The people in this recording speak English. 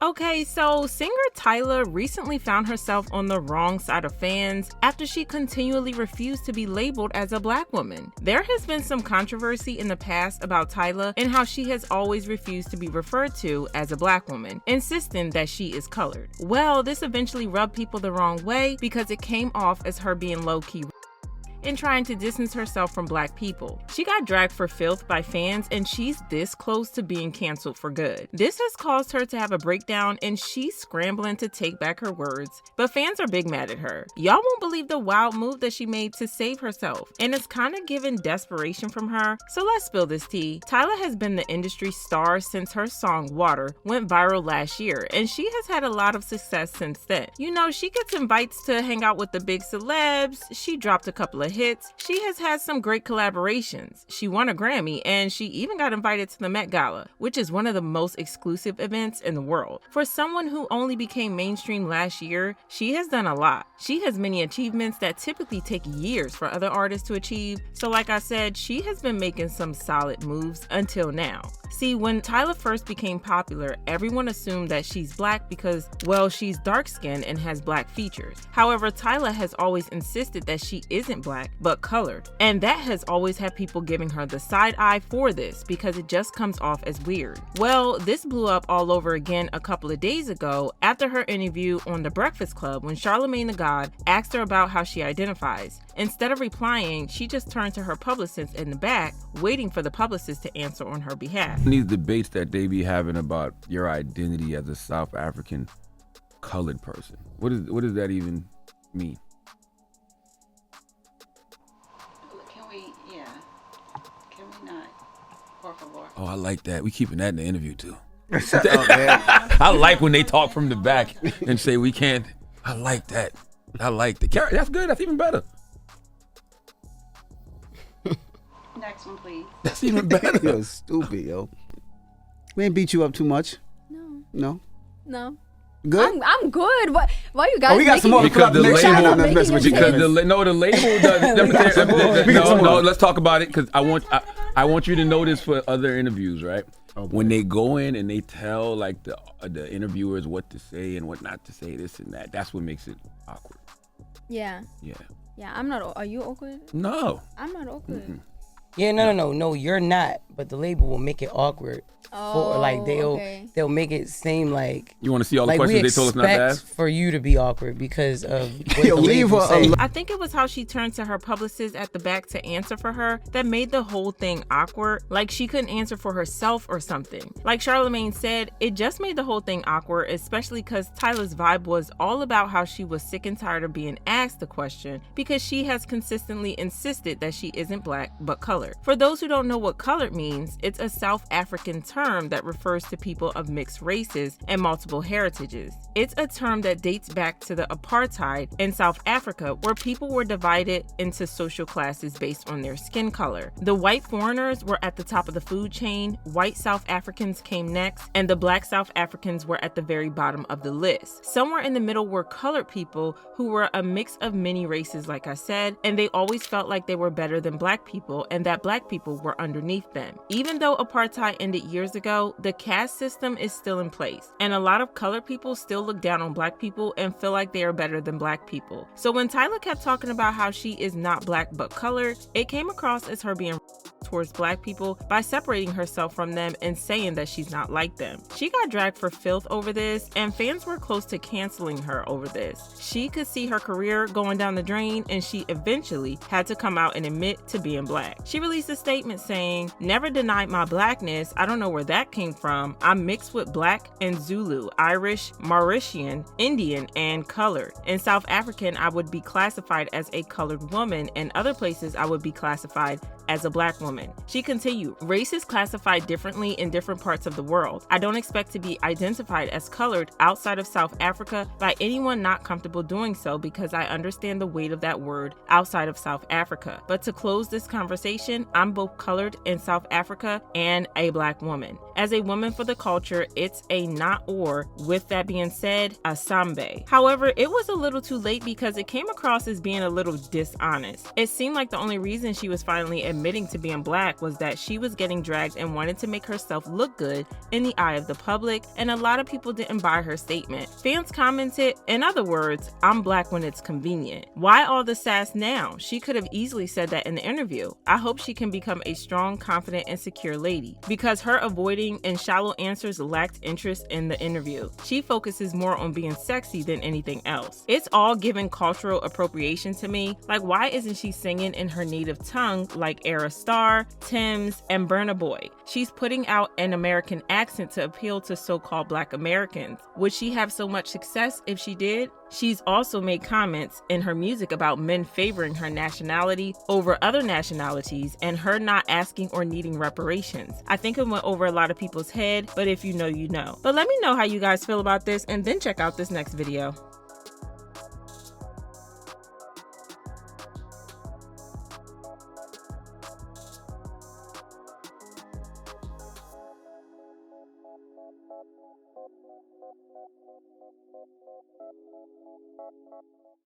Okay, so singer TYLA recently found herself on the wrong side of fans after she continually refused to be labeled as a black woman. There has been some controversy in the past about TYLA and how she has always refused to be referred to as a black woman, insisting that she is colored. Well, this eventually rubbed people the wrong way because it came off as her being low-key and trying to distance herself from black people. She got dragged for filth by fans, and she's this close to being canceled for good. This has caused her to have a breakdown, and she's scrambling to take back her words, but fans are big mad at her. Y'all won't believe the wild move that she made to save herself, and it's kind of giving desperation from her. So let's spill this tea. TYLA has been the industry star since her song Water went viral last year, and she has had a lot of success since then. You know, she gets invites to hang out with the big celebs, she dropped a couple of hits, she has had some great collaborations, she won a Grammy, and she even got invited to the Met Gala, which is one of the most exclusive events in the world. For someone who only became mainstream last year, she has done a lot. She has many achievements that typically take years for other artists to achieve, so like I said, she has been making some solid moves until now. See, when TYLA first became popular, everyone assumed that she's black because, well, she's dark-skinned and has black features. However, TYLA has always insisted that she isn't black, but colored. And that has always had people giving her the side eye for this because it just comes off as weird. Well, this blew up all over again a couple of days ago after her interview on The Breakfast Club when Charlamagne the God asked her about how she identifies. Instead of replying, she just turned to her publicist in the back, waiting for the publicist to answer on her behalf. These debates that they be having about your identity as a South African colored person. What does that even mean? Can we not? Por favor. Oh, I like that. We keeping that in the interview too. I like when they talk from the back and say we can't. I like that. That's good. That's even better. Next one, please. That's even better. You're stupid, yo. We ain't beat you up too much. No. Good? I'm good. Why you guys? Oh, we got some more. Because the label. No. Let's talk about it because I want you to know this for other interviews, right? Okay. When they go in and they tell like the interviewers what to say and what not to say, this and that. That's what makes it awkward. Yeah. I'm not. Are you awkward? No. I'm not awkward. Mm-mm. Yeah, no, you're not. But the label will make it awkward. For, like they'll make it seem like you want to see all the questions they told us not to ask for you to be awkward because of what the label say. I think it was how she turned to her publicist at the back to answer for her that made the whole thing awkward. Like she couldn't answer for herself or something. Like Charlamagne said, it just made the whole thing awkward, especially because TYLA's vibe was all about how she was sick and tired of being asked the question because she has consistently insisted that she isn't black but colored. For those who don't know what colored means, it's a South African term that refers to people of mixed races and multiple heritages. It's a term that dates back to the apartheid in South Africa, where people were divided into social classes based on their skin color. The white foreigners were at the top of the food chain, white South Africans came next, and the black South Africans were at the very bottom of the list. Somewhere in the middle were colored people who were a mix of many races, like I said, and they always felt like they were better than black people and that black people were underneath them. Even though apartheid ended years ago, the caste system is still in place, and a lot of colored people still look down on black people and feel like they are better than black people. So when TYLA kept talking about how she is not black but colored, it came across as her being towards black people by separating herself from them and saying that she's not like them. She got dragged for filth over this, and fans were close to canceling her over this. She could see her career going down the drain, and she eventually had to come out and admit to being black. She released a statement saying, "Never denied my blackness. I don't know where that came from. I'm mixed with black and Zulu, Irish, Mauritian, Indian, and colored. In South African, I would be classified as a colored woman, and other places I would be classified as a black woman." She continued, "Race is classified differently in different parts of the world. I don't expect to be identified as colored outside of South Africa by anyone not comfortable doing so because I understand the weight of that word outside of South Africa. But to close this conversation, I'm both colored in South Africa and a black woman. As a woman for the culture, it's a not or. With that being said, a sambe." However, it was a little too late because it came across as being a little dishonest. It seemed like the only reason she was finally admitting admitting to being black was that she was getting dragged and wanted to make herself look good in the eye of the public, and a lot of people didn't buy her statement. Fans commented, in other words, I'm black when it's convenient. Why all the sass now? She could have easily said that in the interview. I hope she can become a strong, confident, and secure lady, because her avoiding and shallow answers lacked interest in the interview. She focuses more on being sexy than anything else. It's all given cultural appropriation to me. Like, why isn't she singing in her native tongue like Era Star, Tim's, and Burna Boy? She's putting out an American accent to appeal to so-called black Americans. Would she have so much success if she did? She's also made comments in her music about men favoring her nationality over other nationalities and her not asking or needing reparations. I think it went over a lot of people's head, but if you know, you know. But let me know how you guys feel about this, and then check out this next video.